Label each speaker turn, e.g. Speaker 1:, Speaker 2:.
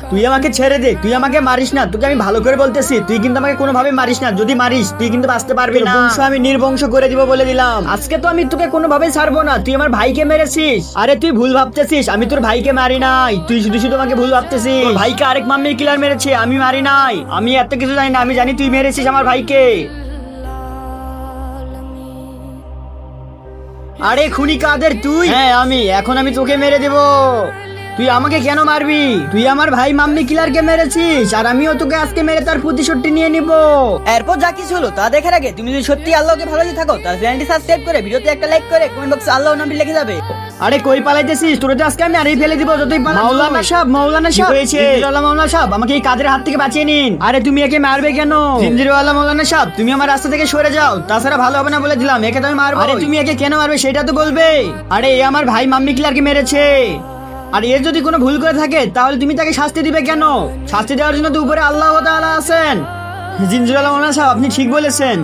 Speaker 1: তুই আমাকে ছেড়ে দে, তুই আমাকে মারিস না, তোকে আমি ভালো করে বলতেছি, তুই কিন্তু আমাকে কোনোভাবে মারিস না, যদি মারিস তুই কিন্তু বাঁচতে পারবি না, বংশ আমি নির্বংশ করে দিব বলে দিলাম। আজকে তো আমি তোকে কোনোভাবেই ছাড়বো না, তুই আমার ভাইকে মেরেছিস। আরে তুই ভুল ভাবতেছিস, আমি তোর ভাইকে মারি নাই, তুই শুধু শুধু আমাকে ভুল ভাবতেছিস। তোর ভাইকে আরেক মাম্মি কিলার মেরেছে, আমি মারি নাই। আমি এত কিছু জানি না, আমি জানি তুই মেরেছিস আমার ভাইকে। আরে খুনি কাদের তুই? হ্যাঁ আমি, এখন আমি তোকে মেরে দেব। তুই আমাকে কেন মারবি? তুই আমার ভাই মাম্মি কিলারকে মেরেছিস, আর আমিও তোকে আজকে মেরে তার প্রতিশোধটি নিয়ে নিব।
Speaker 2: এরপর যা কিছু হলো তা দেখার আগে তুমি যদি সত্যি আল্লাহকে ভালোবাসে থাকো তাহলে চ্যানেলটি সাবস্ক্রাইব করে ভিডিওতে একটা লাইক করে কমেন্ট বক্সে আল্লাহর নামটি লিখে যাবে।
Speaker 1: আরে কই পালাইতেছিস? তোরে তো আজকে আমি আরেই ফেলে দিব যতই পালা। মাওলানা সাহেব, মাওলানা সাহেব, জিঞ্জিরওয়ালা মাওলানা সাহেব, আমাকে এই কাদের হাত থেকে বাঁচিয়ে নিন। আরে তুমি একে মারবে কেন? জিঞ্জিরওয়ালা মাওলানা সাহেব, তুমি আমার রাস্তা থেকে সরে যাও, তাছাড়া ভালো হবে না বলে দিলাম, একে তো আমি মারবো। আরে তুমি একে কেন মারবে সেটা তো বলবে। আরে এ আমার ভাই মাম্মি কিলারকে মেরেছে, আর এর যদি কোনো ভুল করে থাকে তাহলে তুমি তাকে শাস্তি দিবে কেন? শাস্তি দেওয়ার জন্য তো উপরে আল্লাহ তাআলা আছেন। জিঞ্জিরওয়ালা মাওলানা সাহেব, আপনি ঠিক বলেছেন।